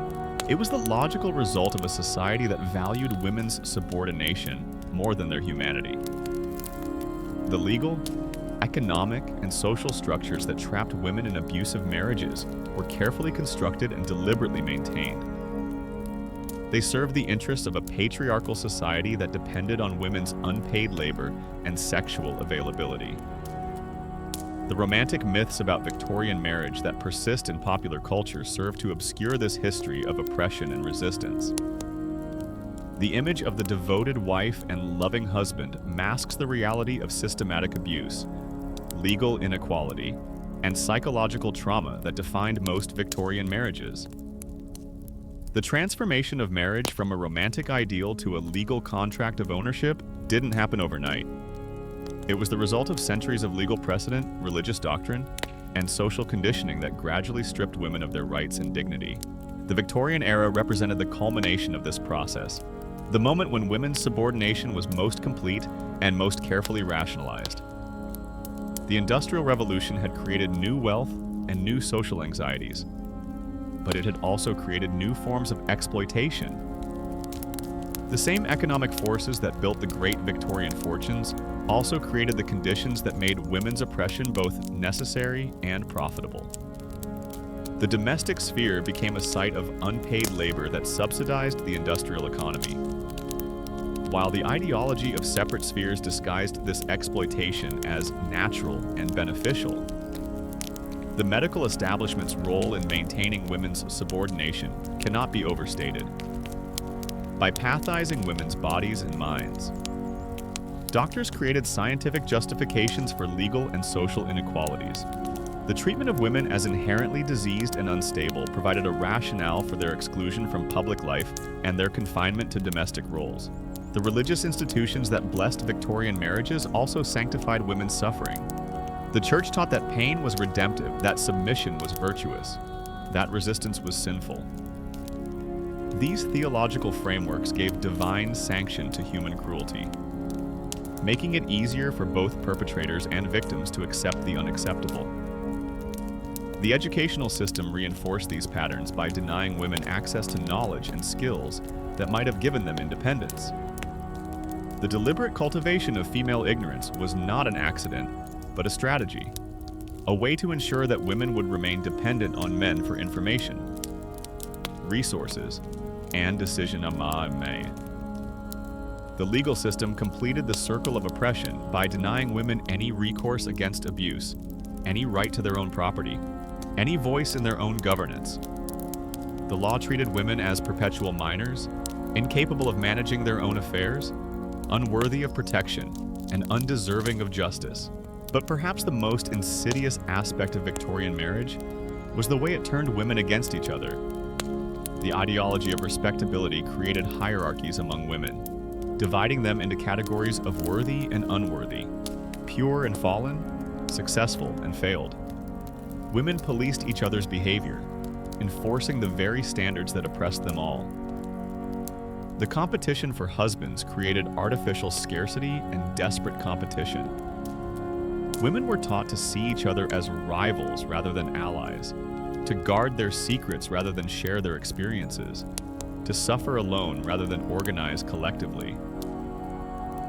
[SPEAKER 1] It was the logical result of a society that valued women's subordination more than their humanity. The legal, economic, and social structures that trapped women in abusive marriages were carefully constructed and deliberately maintained. They served the interests of a patriarchal society that depended on women's unpaid labor and sexual availability. The romantic myths about Victorian marriage that persist in popular culture serve to obscure this history of oppression and resistance. The image of the devoted wife and loving husband masks the reality of systematic abuse, legal inequality, and psychological trauma that defined most Victorian marriages. The transformation of marriage from a romantic ideal to a legal contract of ownership didn't happen overnight. It was the result of centuries of legal precedent, religious doctrine, and social conditioning that gradually stripped women of their rights and dignity. The Victorian era represented the culmination of this process, the moment when women's subordination was most complete and most carefully rationalized. The Industrial Revolution had created new wealth and new social anxieties, but it had also created new forms of exploitation. The same economic forces that built the great Victorian fortunes also created the conditions that made women's oppression both necessary and profitable. The domestic sphere became a site of unpaid labor that subsidized the industrial economy. While the ideology of separate spheres disguised this exploitation as natural and beneficial, the medical establishment's role in maintaining women's subordination cannot be overstated. By pathizing women's bodies and minds, doctors created scientific justifications for legal and social inequalities. The treatment of women as inherently diseased and unstable provided a rationale for their exclusion from public life and their confinement to domestic roles. The religious institutions that blessed Victorian marriages also sanctified women's suffering. The church taught that pain was redemptive, that submission was virtuous, that resistance was sinful. These theological frameworks gave divine sanction to human cruelty, making it easier for both perpetrators and victims to accept the unacceptable. The educational system reinforced these patterns by denying women access to knowledge and skills that might have given them independence. The deliberate cultivation of female ignorance was not an accident, but a strategy, a way to ensure that women would remain dependent on men for information, resources, and decision-making. The legal system completed the circle of oppression by denying women any recourse against abuse, any right to their own property, any voice in their own governance. The law treated women as perpetual minors, incapable of managing their own affairs, unworthy of protection, and undeserving of justice. But perhaps the most insidious aspect of Victorian marriage was the way it turned women against each other. The ideology of respectability created hierarchies among women, dividing them into categories of worthy and unworthy, pure and fallen, successful and failed. Women policed each other's behavior, enforcing the very standards that oppressed them all. The competition for husbands created artificial scarcity and desperate competition. Women were taught to see each other as rivals rather than allies, to guard their secrets rather than share their experiences, to suffer alone rather than organize collectively.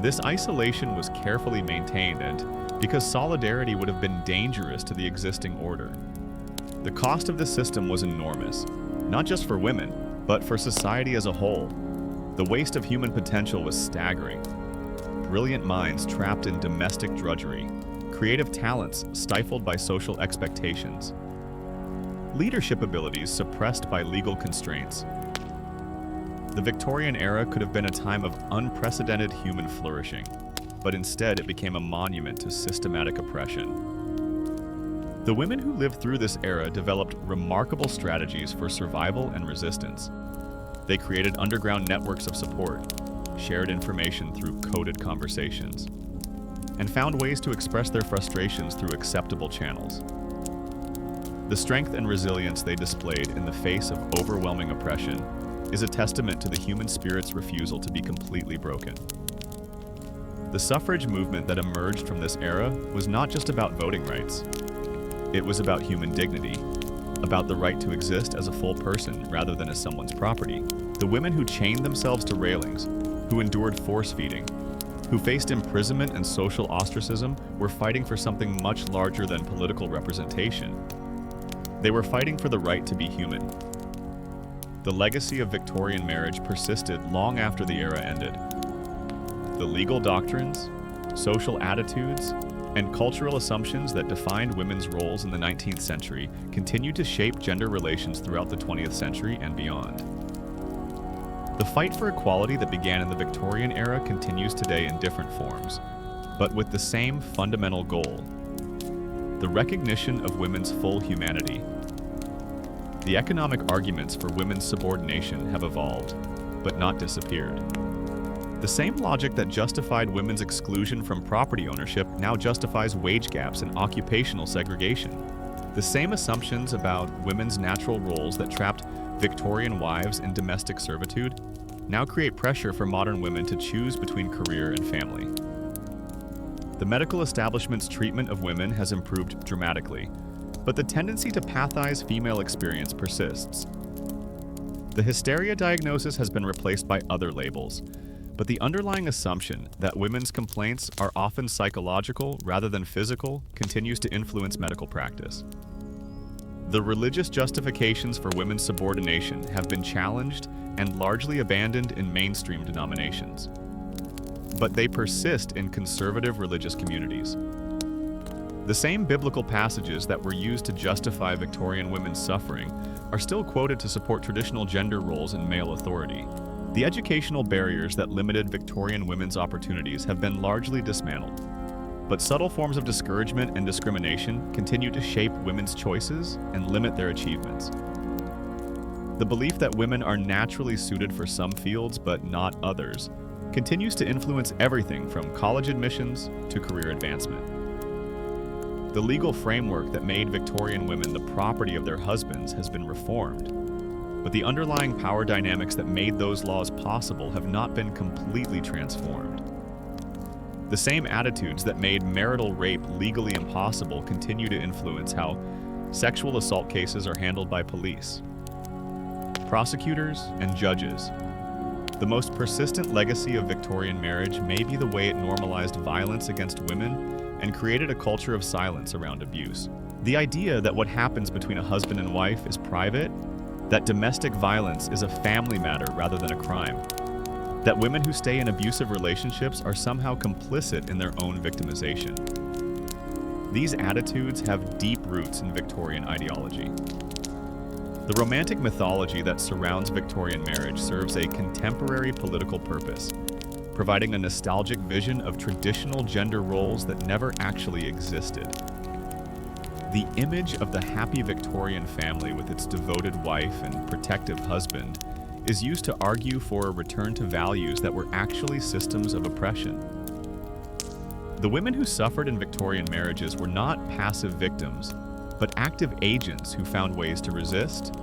[SPEAKER 1] This isolation was carefully maintained because solidarity would have been dangerous to the existing order. The cost of the system was enormous, not just for women, but for society as a whole. The waste of human potential was staggering. Brilliant minds trapped in domestic drudgery, creative talents stifled by social expectations, leadership abilities suppressed by legal constraints. The Victorian era could have been a time of unprecedented human flourishing, but instead it became a monument to systematic oppression. The women who lived through this era developed remarkable strategies for survival and resistance. They created underground networks of support, shared information through coded conversations, and found ways to express their frustrations through acceptable channels. The strength and resilience they displayed in the face of overwhelming oppression is a testament to the human spirit's refusal to be completely broken. The suffrage movement that emerged from this era was not just about voting rights. It was about human dignity, about the right to exist as a full person rather than as someone's property. The women who chained themselves to railings, who endured force-feeding, who faced imprisonment and social ostracism were fighting for something much larger than political representation. They were fighting for the right to be human. The legacy of Victorian marriage persisted long after the era ended. The legal doctrines, social attitudes, and cultural assumptions that defined women's roles in the 19th century continue to shape gender relations throughout the 20th century and beyond. The fight for equality that began in the Victorian era continues today in different forms, but with the same fundamental goal: the recognition of women's full humanity. The economic arguments for women's subordination have evolved, but not disappeared. The same logic that justified women's exclusion from property ownership now justifies wage gaps and occupational segregation. The same assumptions about women's natural roles that trapped Victorian wives in domestic servitude now create pressure for modern women to choose between career and family. The medical establishment's treatment of women has improved dramatically, but the tendency to pathize female experience persists. The hysteria diagnosis has been replaced by other labels, but the underlying assumption that women's complaints are often psychological rather than physical continues to influence medical practice. The religious justifications for women's subordination have been challenged and largely abandoned in mainstream denominations, but they persist in conservative religious communities. The same biblical passages that were used to justify Victorian women's suffering are still quoted to support traditional gender roles and male authority. The educational barriers that limited Victorian women's opportunities have been largely dismantled, but subtle forms of discouragement and discrimination continue to shape women's choices and limit their achievements. The belief that women are naturally suited for some fields but not others continues to influence everything from college admissions to career advancement. The legal framework that made Victorian women the property of their husbands has been reformed, but the underlying power dynamics that made those laws possible have not been completely transformed. The same attitudes that made marital rape legally impossible continue to influence how sexual assault cases are handled by police, prosecutors, and judges. The most persistent legacy of Victorian marriage may be the way it normalized violence against women and created a culture of silence around abuse. The idea that what happens between a husband and wife is private, that domestic violence is a family matter rather than a crime, that women who stay in abusive relationships are somehow complicit in their own victimization. These attitudes have deep roots in Victorian ideology. The romantic mythology that surrounds Victorian marriage serves a contemporary political purpose, providing a nostalgic vision of traditional gender roles that never actually existed. The image of the happy Victorian family with its devoted wife and protective husband is used to argue for a return to values that were actually systems of oppression. The women who suffered in Victorian marriages were not passive victims, but active agents who found ways to resist,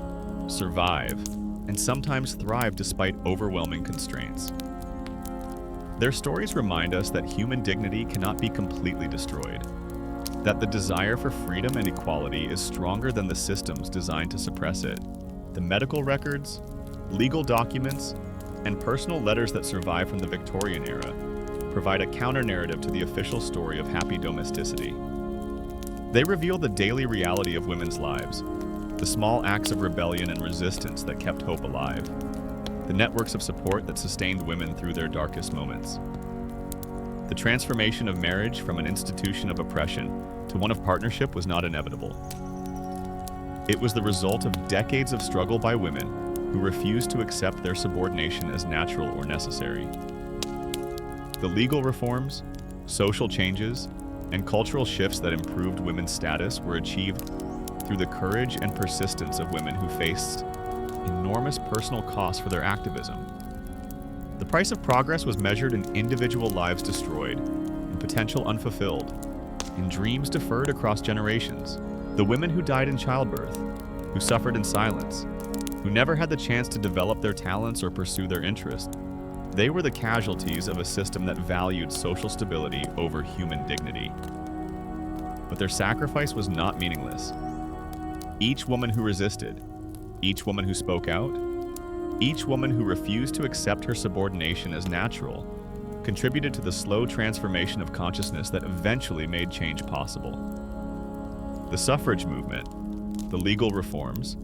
[SPEAKER 1] survive, and sometimes thrive despite overwhelming constraints. Their stories remind us that human dignity cannot be completely destroyed, that the desire for freedom and equality is stronger than the systems designed to suppress it. The medical records, legal documents, and personal letters that survive from the Victorian era provide a counter-narrative to the official story of happy domesticity. They reveal the daily reality of women's lives, the small acts of rebellion and resistance that kept hope alive, the networks of support that sustained women through their darkest moments. The transformation of marriage from an institution of oppression to one of partnership was not inevitable. It was the result of decades of struggle by women who refused to accept their subordination as natural or necessary. The legal reforms, social changes, and cultural shifts that improved women's status were achieved through the courage and persistence of women who faced enormous personal costs for their activism. The price of progress was measured in individual lives destroyed, in potential unfulfilled, in dreams deferred across generations. The women who died in childbirth, who suffered in silence, who never had the chance to develop their talents or pursue their interests, they were the casualties of a system that valued social stability over human dignity. But their sacrifice was not meaningless. Each woman who resisted, each woman who spoke out, each woman who refused to accept her subordination as natural, contributed to the slow transformation of consciousness that eventually made change possible. The suffrage movement, the legal reforms,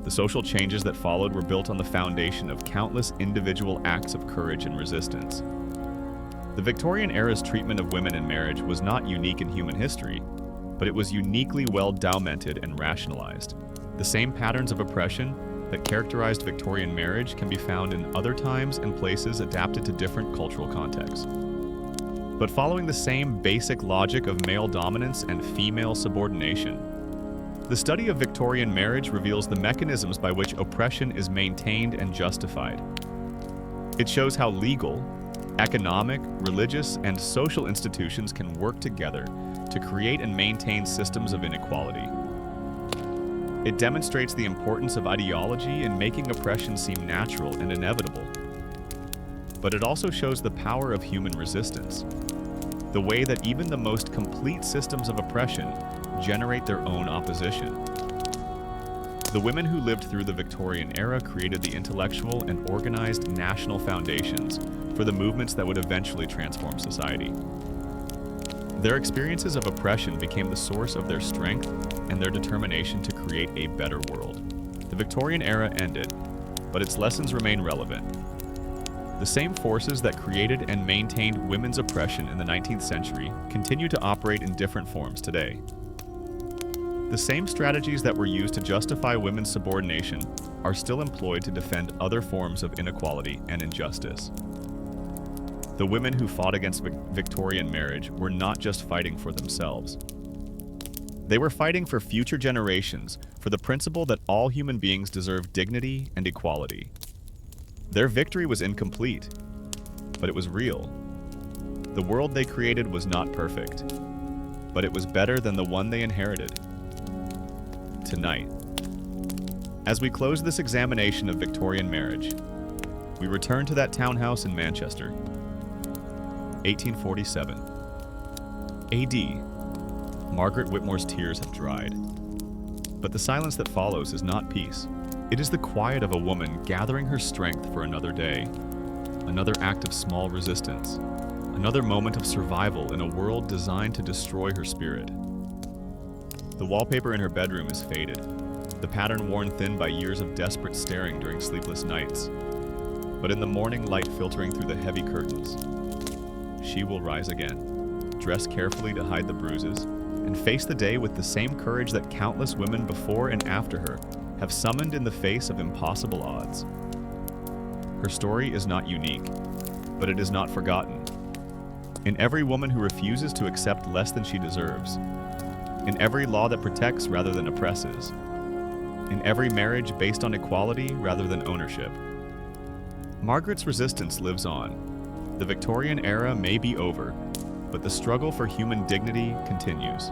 [SPEAKER 1] the social changes that followed were built on the foundation of countless individual acts of courage and resistance. The Victorian era's treatment of women in marriage was not unique in human history, but it was uniquely well documented and rationalized. The same patterns of oppression that characterized Victorian marriage can be found in other times and places adapted to different cultural contexts. But following the same basic logic of male dominance and female subordination, The study of Victorian marriage reveals the mechanisms by which oppression is maintained and justified. It shows how legal, economic, religious, and social institutions can work together to create and maintain systems of inequality. It demonstrates the importance of ideology in making oppression seem natural and inevitable. But it also shows the power of human resistance, the way that even the most complete systems of oppression generate their own opposition. The women who lived through the Victorian era created the intellectual and organized national foundations for the movements that would eventually transform society. Their experiences of oppression became the source of their strength and their determination to create a better world. The Victorian era ended, but its lessons remain relevant. The same forces that created and maintained women's oppression in the 19th century continue to operate in different forms today. The same strategies that were used to justify women's subordination are still employed to defend other forms of inequality and injustice. The women who fought against Victorian marriage were not just fighting for themselves. They were fighting for future generations, for the principle that all human beings deserve dignity and equality. Their victory was incomplete, but it was real. The world they created was not perfect, but it was better than the one they inherited. Tonight, as we close this examination of Victorian marriage, we return to that townhouse in Manchester, 1847. A.D. Margaret Whitmore's tears have dried. But the silence that follows is not peace. It is the quiet of a woman gathering her strength for another day, another act of small resistance, another moment of survival in a world designed to destroy her spirit. The wallpaper in her bedroom is faded, the pattern worn thin by years of desperate staring during sleepless nights. But in the morning light filtering through the heavy curtains, she will rise again, dress carefully to hide the bruises, and face the day with the same courage that countless women before and after her have summoned in the face of impossible odds. Her story is not unique, but it is not forgotten. In every woman who refuses to accept less than she deserves, in every law that protects rather than oppresses, in every marriage based on equality rather than ownership, Margaret's resistance lives on. The Victorian era may be over, but the struggle for human dignity continues.